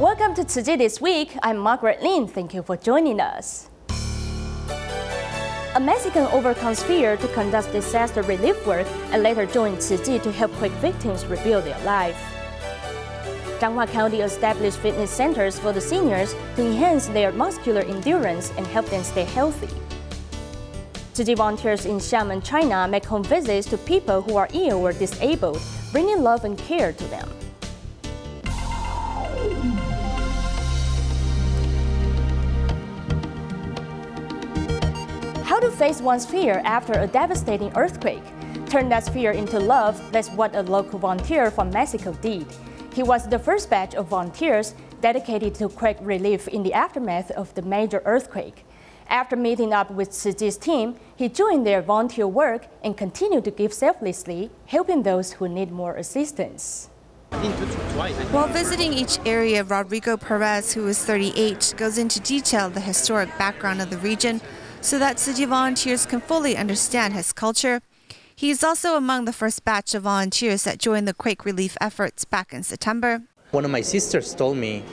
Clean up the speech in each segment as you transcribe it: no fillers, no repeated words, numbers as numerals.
Welcome to Tzu Chi This Week. I'm Margaret Lin. Thank you for joining us. A Mexican overcomes fear to conduct disaster relief work and later joined Tzu Chi to help quake victims rebuild their life. Changhua County established fitness centers for the seniors to enhance their muscular endurance and help them stay healthy. Tzu Chi Volunteers in Xiamen, China make home visits to people who are ill or disabled, bringing love and care to them. How to face one's fear after a devastating earthquake? Turn that fear into love, that's what a local volunteer from Mexico did. He was the first batch of volunteers dedicated to quake relief in the aftermath of the major earthquake. After meeting up with Tzu Chi's team, he joined their volunteer work and continued to give selflessly, helping those who need more assistance. While visiting each area, Rodrigo Perez, who is 38, goes into detail the historic background of the region so that Tzu Chi volunteers can fully understand his culture. He is also among the first batch of volunteers that joined the quake relief efforts back in September. One of my sisters told me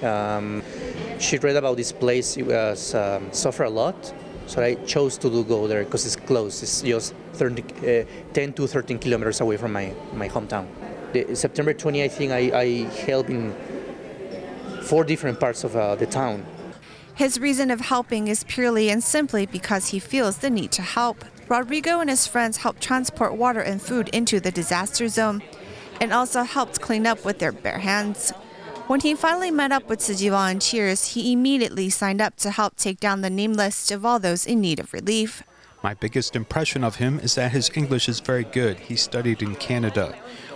she read about this place. It was suffer a lot, so I chose to go there because it's close. It's just 10 to 13 kilometers away from my hometown. September 20, I think I helped in 4 different parts of the town. His reason of helping is purely and simply because he feels the need to help. Rodrigo and his friends helped transport water and food into the disaster zone and also helped clean up with their bare hands. When he finally met up with Tzu Chi volunteers, he immediately signed up to help take down the name list of all those in need of relief. My biggest impression of him is that his English is very good. He studied in Canada.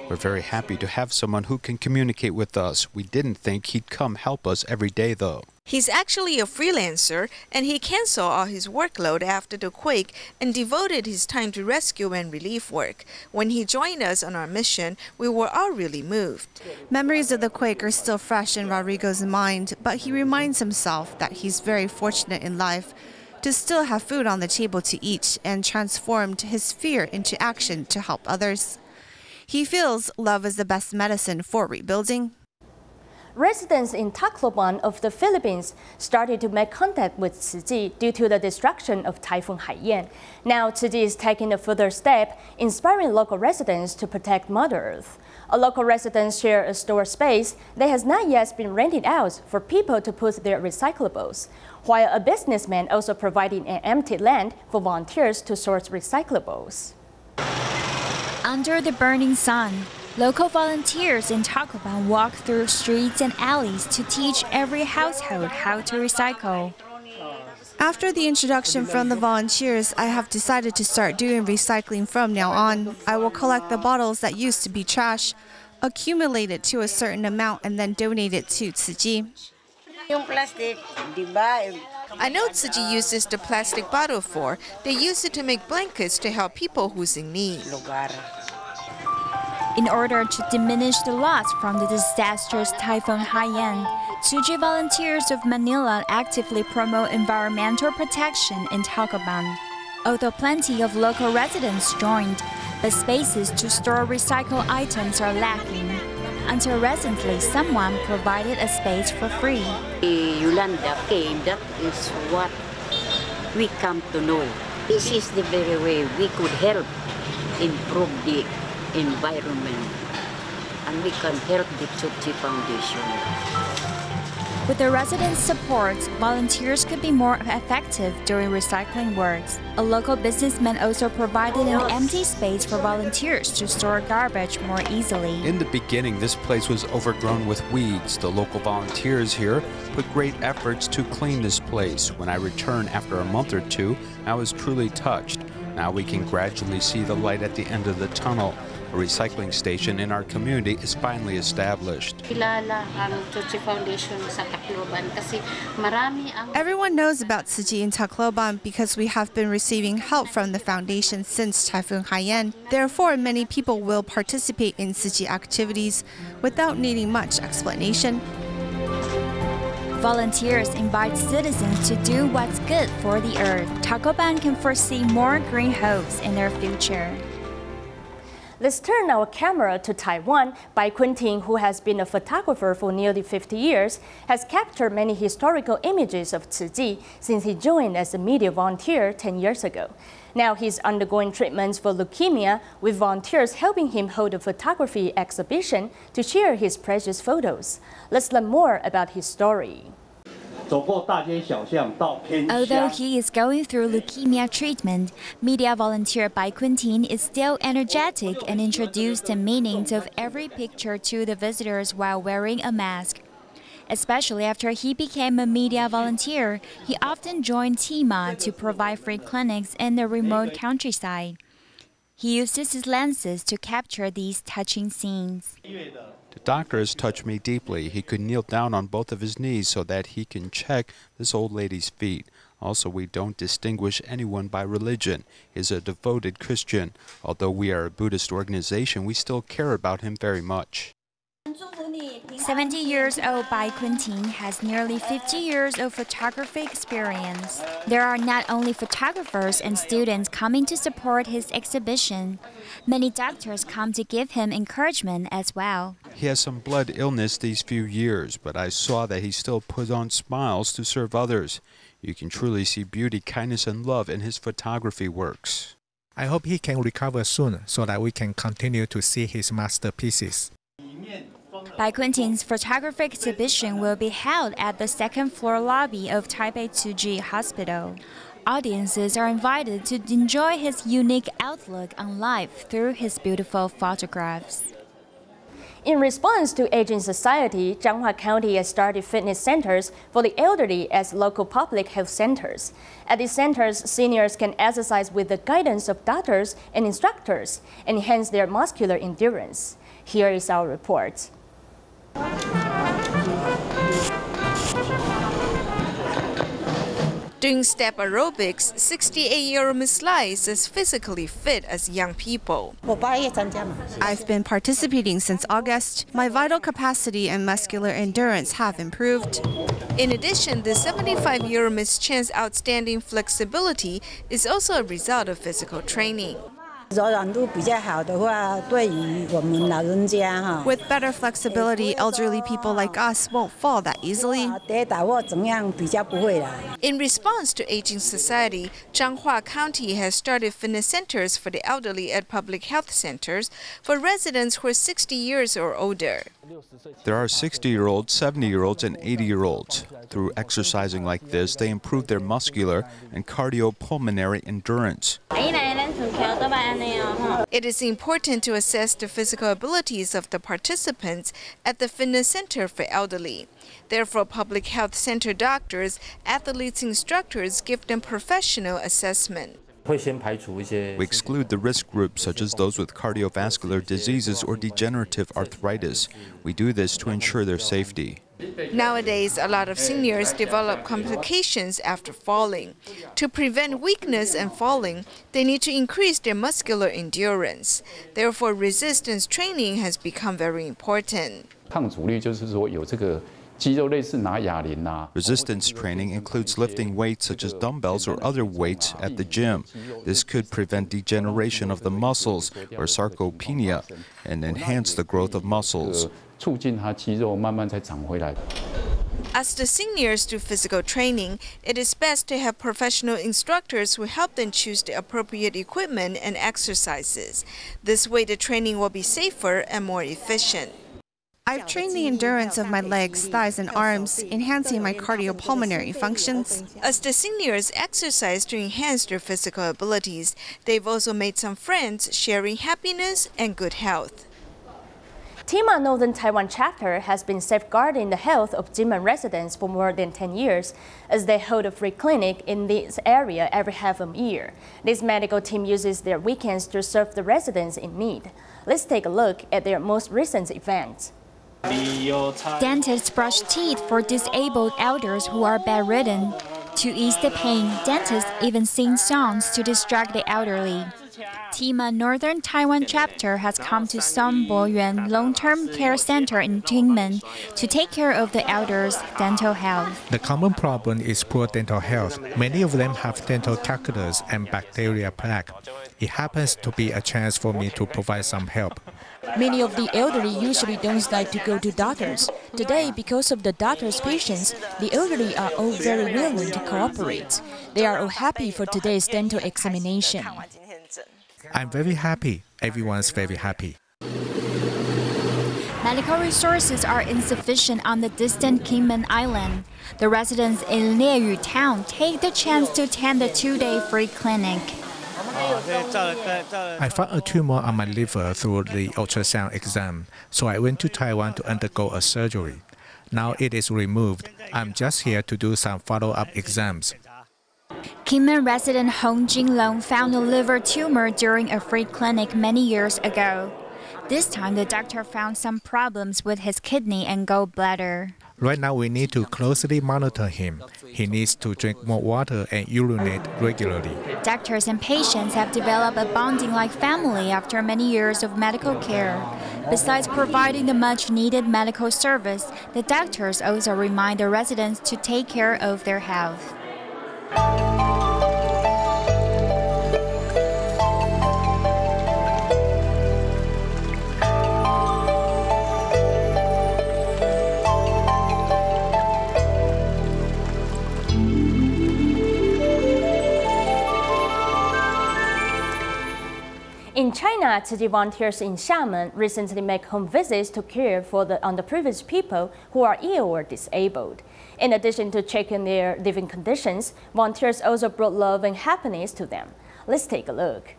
We're very happy to have someone who can communicate with us. We didn't think he'd come help us every day, though. He's actually a freelancer, and he canceled all his workload after the quake and devoted his time to rescue and relief work. When he joined us on our mission, we were all really moved. Memories of the quake are still fresh in Rodrigo's mind, but he reminds himself that he's very fortunate in life to still have food on the table to eat and transformed his fear into action to help others. He feels love is the best medicine for rebuilding. Residents in Tacloban of the Philippines started to make contact with Tzu Chi due to the destruction of Typhoon Haiyan. Now Tzu Chi is taking a further step, inspiring local residents to protect Mother Earth. A local resident shared a store space that has not yet been rented out for people to put their recyclables, while a businessman also provided an empty land for volunteers to source recyclables. Under the burning sun, local volunteers in Tacloban walk through streets and alleys to teach every household how to recycle. After the introduction from the volunteers, I have decided to start doing recycling from now on. I will collect the bottles that used to be trash, accumulate it to a certain amount, and then donate it to Tzu Chi. I know Tzu Chi uses the plastic bottle for. They use it to make blankets to help people who's in need. In order to diminish the loss from the disastrous Typhoon Haiyan, Tzu Chi volunteers of Manila actively promote environmental protection in Tacloban. Although plenty of local residents joined, the spaces to store recycled items are lacking. Until recently, someone provided a space for free. Yolanda came, that is what we come to know. This is the very way we could help improve the environment, and we can help the Tzu Chi Foundation. With the residents' support, volunteers could be more effective during recycling works. A local businessman also provided an empty space for volunteers to store garbage more easily. In the beginning, this place was overgrown with weeds. The local volunteers here put great efforts to clean this place. When I returned after a month or 2, I was truly touched. Now we can gradually see the light at the end of the tunnel. A recycling station in our community is finally established. Everyone knows about Tzu Chi in Tacloban because we have been receiving help from the foundation since Typhoon Haiyan. Therefore, many people will participate in Tzu Chi activities without needing much explanation. Volunteers invite citizens to do what's good for the earth. Tacloban can foresee more green hopes in their future. Let's turn our camera to Taiwan. Bai Kun-ting, who has been a photographer for nearly 50 years, has captured many historical images of Tzu Chi since he joined as a media volunteer 10 years ago. Now he's undergoing treatments for leukemia, with volunteers helping him hold a photography exhibition to share his precious photos. Let's learn more about his story. Although he is going through leukemia treatment, media volunteer Bai Kun-ting is still energetic and introduced the meanings of every picture to the visitors while wearing a mask. Especially after he became a media volunteer, he often joined TIMA to provide free clinics in the remote countryside. He uses his lenses to capture these touching scenes. The doctor has touched me deeply. He could kneel down on both of his knees so that he can check this old lady's feet. Also, we don't distinguish anyone by religion. He's a devoted Christian. Although we are a Buddhist organization, we still care about him very much. 70 years old Bai Kun-ting has nearly 50 years of photography experience. There are not only photographers and students coming to support his exhibition. Many doctors come to give him encouragement as well. He has some blood illness these few years, but I saw that he still put on smiles to serve others. You can truly see beauty, kindness, and love in his photography works. I hope he can recover soon so that we can continue to see his masterpieces. Bai Kun-ting's photography exhibition will be held at the second-floor lobby of Taipei Tzu Chi Hospital. Audiences are invited to enjoy his unique outlook on life through his beautiful photographs. In response to aging society, Changhua County has started fitness centers for the elderly as local public health centers. At these centers, seniors can exercise with the guidance of doctors and instructors and enhance their muscular endurance. Here is our report. Doing step aerobics, 68-year-old Miss Lai is as physically fit as young people. I've been participating since August. My vital capacity and muscular endurance have improved. In addition, the 75-year-old Miss Chen's outstanding flexibility is also a result of physical training. With better flexibility, elderly people like us won't fall that easily. In response to aging society, Changhua County has started fitness centers for the elderly at public health centers for residents who are 60 years or older. There are 60-year-olds, 70-year-olds, and 80-year-olds. Through exercising like this, they improve their muscular and cardiopulmonary endurance. It is important to assess the physical abilities of the participants at the fitness center for elderly. Therefore, public health center doctors, athletes, and instructors give them professional assessment. We exclude the risk groups such as those with cardiovascular diseases or degenerative arthritis. We do this to ensure their safety. Nowadays, a lot of seniors develop complications after falling. To prevent weakness and falling, they need to increase their muscular endurance. Therefore, resistance training has become very important. Resistance training includes lifting weights such as dumbbells or other weights at the gym. This could prevent degeneration of the muscles or sarcopenia and enhance the growth of muscles. As the seniors do physical training, it is best to have professional instructors who help them choose the appropriate equipment and exercises. This way, the training will be safer and more efficient. I've trained the endurance of my legs, thighs, and arms, enhancing my cardiopulmonary functions. As the seniors exercise to enhance their physical abilities, they've also made some friends, sharing happiness and good health. TIMA Northern Taiwan chapter has been safeguarding the health of Xiamen residents for more than 10 years, as they hold a free clinic in this area every half a year. This medical team uses their weekends to serve the residents in need. Let's take a look at their most recent event. Dentists brush teeth for disabled elders who are bedridden. To ease the pain, dentists even sing songs to distract the elderly. TIMA Northern Taiwan chapter has come to Song Bo-Yuan Long-Term Care Center in Xiamen to take care of the elders' dental health. The common problem is poor dental health. Many of them have dental calculus and bacteria plaque. It happens to be a chance for me to provide some help. Many of the elderly usually don't like to go to doctors. Today, because of the doctor's patience, the elderly are all very willing to cooperate. They are all happy for today's dental examination. I'm very happy. Everyone's very happy. Medical resources are insufficient on the distant Xiamen Island. The residents in Lieyu town take the chance to attend the 2-day free clinic. I found a tumor on my liver through the ultrasound exam, so I went to Taiwan to undergo a surgery. Now it is removed. I'm just here to do some follow-up exams. Xiamen resident Hong Jinglong found a liver tumor during a free clinic many years ago. This time, the doctor found some problems with his kidney and gallbladder. Right now, we need to closely monitor him. He needs to drink more water and urinate regularly. Doctors and patients have developed a bonding like family after many years of medical care. Besides providing the much-needed medical service, the doctors also remind the residents to take care of their health. In China, Tzu Chi volunteers in Xiamen recently make home visits to care for the underprivileged people who are ill or disabled. In addition to checking their living conditions, volunteers also brought love and happiness to them. Let's take a look.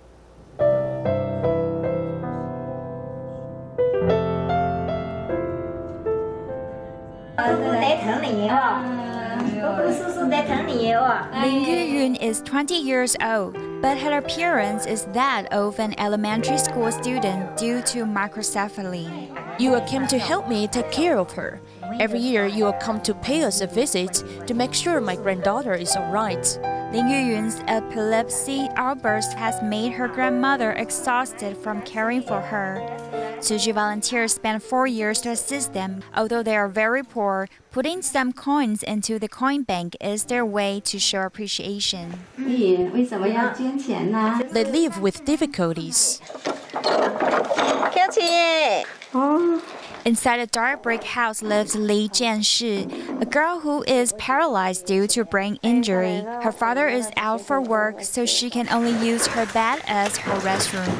Lin Yuyun is 20 years old, but her appearance is that of an elementary school student due to microcephaly. You came to help me take care of her. Every year, you will come to pay us a visit to make sure my granddaughter is all right. Lin Yuyun's epilepsy outburst has made her grandmother exhausted from caring for her. Tzu Chi volunteers spent 4 years to assist them. Although they are very poor, putting some coins into the coin bank is their way to show appreciation. They live with difficulties. Inside a dark brick house lives Li Jianshi, a girl who is paralyzed due to brain injury. Her father is out for work, so she can only use her bed as her restroom.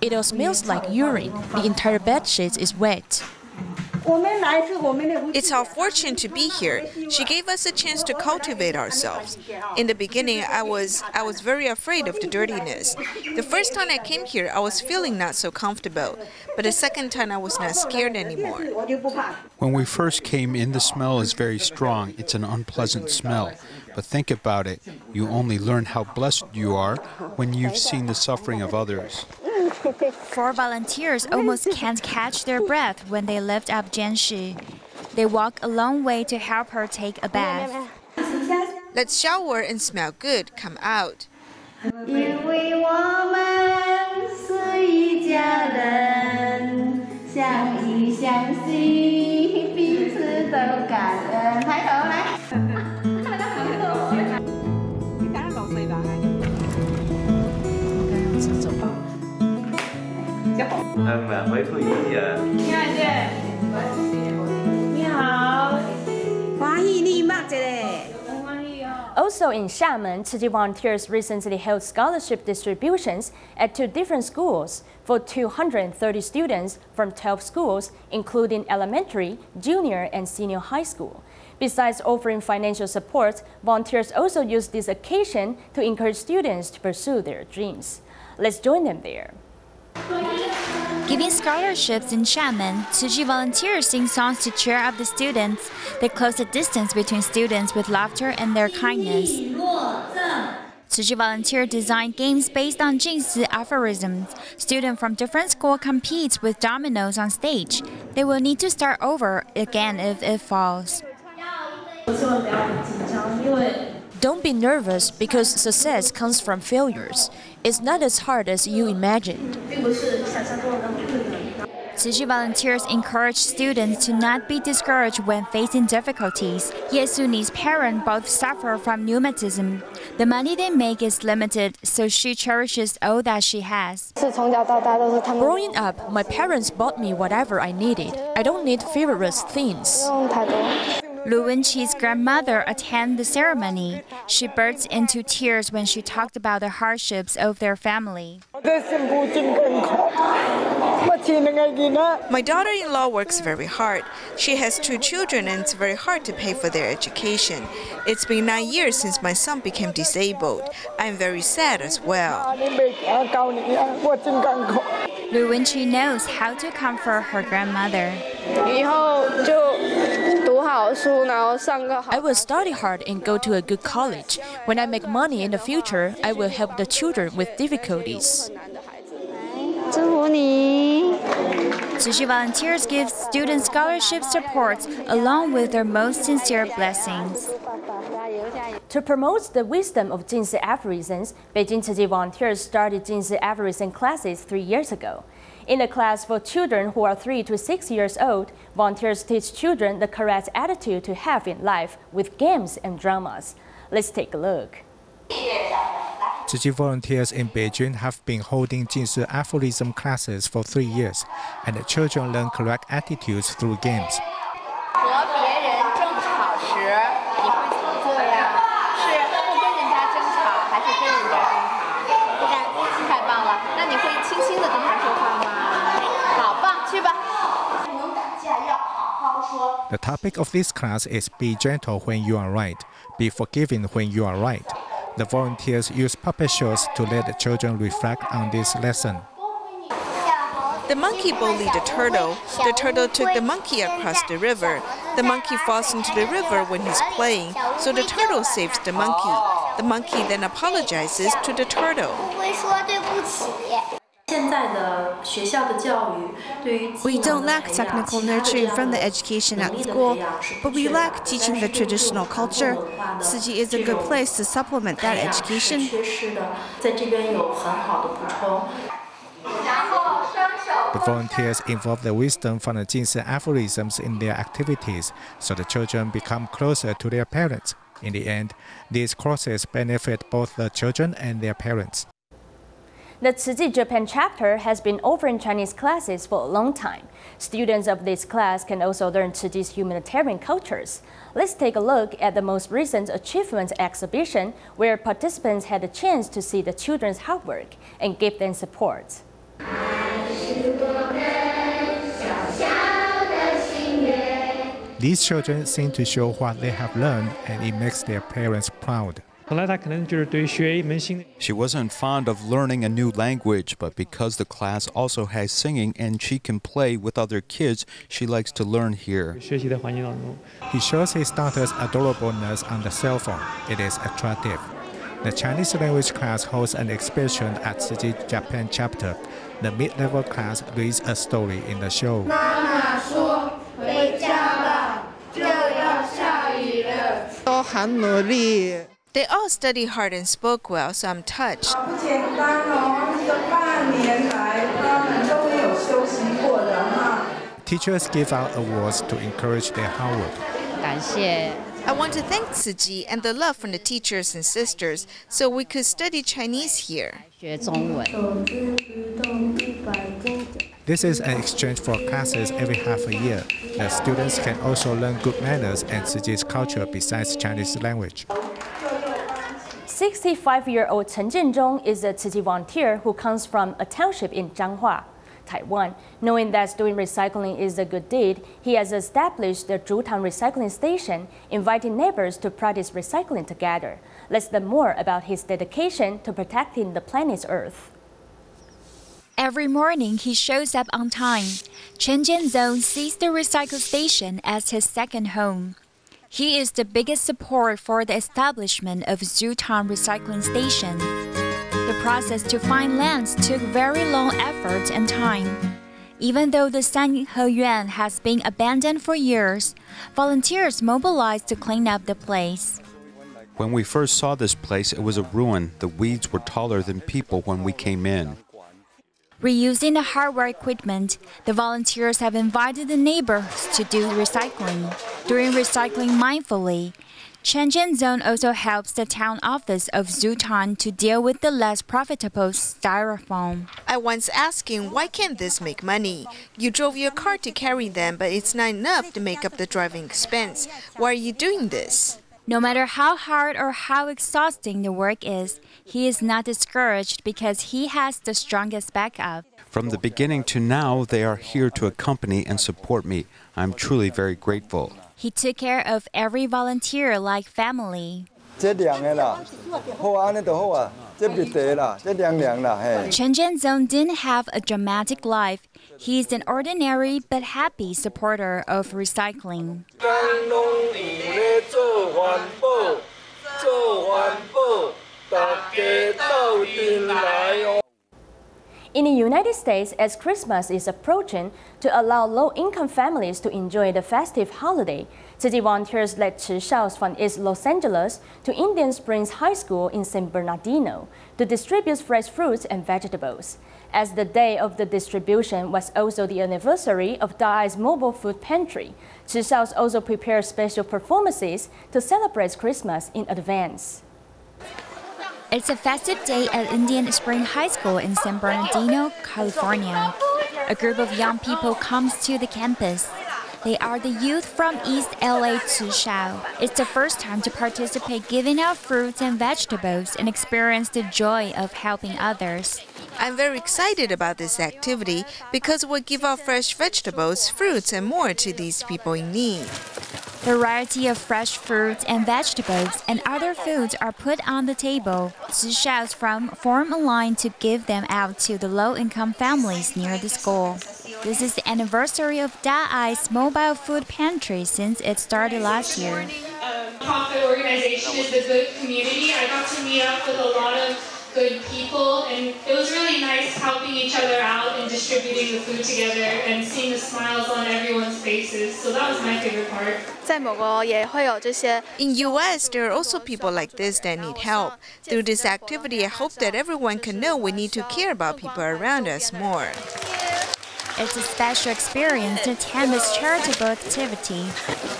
It all smells like urine. The entire bedsheet is wet. It's our fortune to be here. She gave us a chance to cultivate ourselves. In the beginning, I was very afraid of the dirtiness. The first time I came here, I was feeling not so comfortable. But the second time, I was not scared anymore. When we first came in, the smell is very strong. It's an unpleasant smell. But think about it. You only learn how blessed you are when you've seen the suffering of others. 4 volunteers almost can't catch their breath when they lift up Jianshi. They walk a long way to help her take a bath. Let's shower and smell good. Come out. Also in Xiamen, Tzu Chi volunteers recently held scholarship distributions at 2 different schools for 230 students from 12 schools, including elementary, junior, and senior high school. Besides offering financial support, volunteers also use this occasion to encourage students to pursue their dreams. Let's join them there. Giving scholarships in Xiamen, Tzu Chi volunteers sing songs to cheer up the students. They close the distance between students with laughter and their kindness. Tzu Chi volunteers design games based on Jingsi aphorisms. Students from different schools compete with dominoes on stage. They will need to start over again if it falls. Don't be nervous because success comes from failures. It's not as hard as you imagined. Tzu Chi Volunteers encourage students to not be discouraged when facing difficulties. Yesu's parents both suffer from rheumatism. The money they make is limited, so she cherishes all that she has. Growing up, my parents bought me whatever I needed. I don't need frivolous things. Lu Wenqi's grandmother attended the ceremony. She burst into tears when she talked about the hardships of their family. My daughter-in-law works very hard. She has 2 children and it's very hard to pay for their education. It's been 9 years since my son became disabled. I'm very sad as well. Lu Wenqi knows how to comfort her grandmother. I will study hard and go to a good college. When I make money in the future, I will help the children with difficulties. Tzu Chi Volunteers give students scholarship support along with their most sincere blessings. To promote the wisdom of Jin Si aphorisms, Beijing Tzu Chi Volunteers started Jin Si aphorism classes 3 years ago. In a class for children who are 3 to 6 years old, volunteers teach children the correct attitude to have in life with games and dramas. Let's take a look. Tzu Chi Volunteers in Beijing have been holding Jin Si aphorism classes for 3 years, and the children learn correct attitudes through games. The topic of this class is be gentle when you are right, be forgiving when you are right. The volunteers use puppet shows to let the children reflect on this lesson. The monkey bullied the turtle. The turtle took the monkey across the river. The monkey falls into the river when he's playing, so the turtle saves the monkey. The monkey then apologizes to the turtle. We don't lack technical nurturing from the education at school, but we lack teaching the traditional culture. Tzu Chi is a good place to supplement that education. The volunteers involve the wisdom from the Jin Si aphorisms in their activities, so the children become closer to their parents. In the end, these courses benefit both the children and their parents. The Tzu Chi Japan chapter has been offering Chinese classes for a long time. Students of this class can also learn Tzu Chi's humanitarian cultures. Let's take a look at the most recent achievements exhibition, where participants had a chance to see the children's hard work and give them support. These children seem to show what they have learned, and it makes their parents proud. She wasn't fond of learning a new language, but because the class also has singing and she can play with other kids, she likes to learn here. He shows his daughter's adorableness on the cell phone. It is attractive. The Chinese language class holds an exhibition at Tzu Chi Japan chapter. The mid-level class reads a story in the show. They all studied hard and spoke well, so I'm touched. Teachers give out awards to encourage their hard work. I want to thank Tzu Chi and the love from the teachers and sisters, so we could study Chinese here. This is an exchange for classes every half a year. The students can also learn good manners and Tzu Chi's culture besides Chinese language. 65-year-old Chen Jianzhong is a Tzu Chi volunteer who comes from a township in Changhua, Taiwan. Knowing that doing recycling is a good deed, he has established the Zhutown recycling station, inviting neighbors to practice recycling together. Let's learn more about his dedication to protecting the planet's Earth. Every morning, he shows up on time. Chen Jianzhong sees the recycle station as his second home. He is the biggest support for the establishment of Zhutown recycling station. The process to find lands took very long effort and time. Even though the Sanheyuan has been abandoned for years, volunteers mobilized to clean up the place. When we first saw this place, it was a ruin. The weeds were taller than people when we came in. Reusing the hardware equipment, the volunteers have invited the neighbors to do recycling. During recycling mindfully, Shenzhen Zone also helps the town office of Zutan to deal with the less profitable styrofoam. I once asked him, why can't this make money? You drove your car to carry them, but it's not enough to make up the driving expense. Why are you doing this? No matter how hard or how exhausting the work is, he is not discouraged because he has the strongest backup. From the beginning to now, they are here to accompany and support me. I'm truly very grateful. He took care of every volunteer like family. Changhua Zone didn't have a dramatic life. He's an ordinary but happy supporter of recycling. In the United States, as Christmas is approaching, to allow low-income families to enjoy the festive holiday, Tzu Chi Volunteers led Xiamen from East Los Angeles to Indian Springs High School in San Bernardino to distribute fresh fruits and vegetables. As the day of the distribution was also the anniversary of Daai's mobile food pantry, Xiamen also prepared special performances to celebrate Christmas in advance. It's a festive day at Indian Springs High School in San Bernardino, California. A group of young people comes to the campus. They are the youth from East LA Tzu Chi. It's the first time to participate giving out fruits and vegetables and experience the joy of helping others. I'm very excited about this activity because we'll give out fresh vegetables, fruits, and more to these people in need. Variety of fresh fruits and vegetables and other foods are put on the table. Tzu Chi's form a line to give them out to the low-income families near the school. This is the anniversary of Daai's mobile food pantry since it started last year. Profit organization is a good community. I got to meet up with a lot of good people, and it was really nice helping each other out and distributing the food together and seeing the smiles on everyone's faces. So that was my favorite part. In US, there are also people like this that need help. Through this activity, I hope that everyone can know we need to care about people around us more. It's a special experience to attend this charitable activity.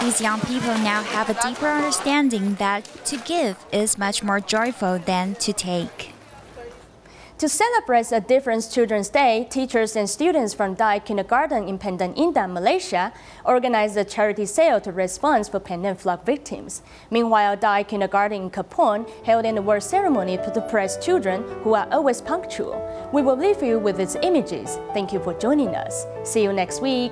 These young people now have a deeper understanding that to give is much more joyful than to take. To celebrate a different Children's Day, teachers and students from Daai Kindergarten in Penang Indah, Malaysia, organized a charity sale to respond for Penang flood victims. Meanwhile, Daai Kindergarten in Kapon held an award ceremony to praise children who are always punctual. We will leave you with its images. Thank you for joining us. See you next week.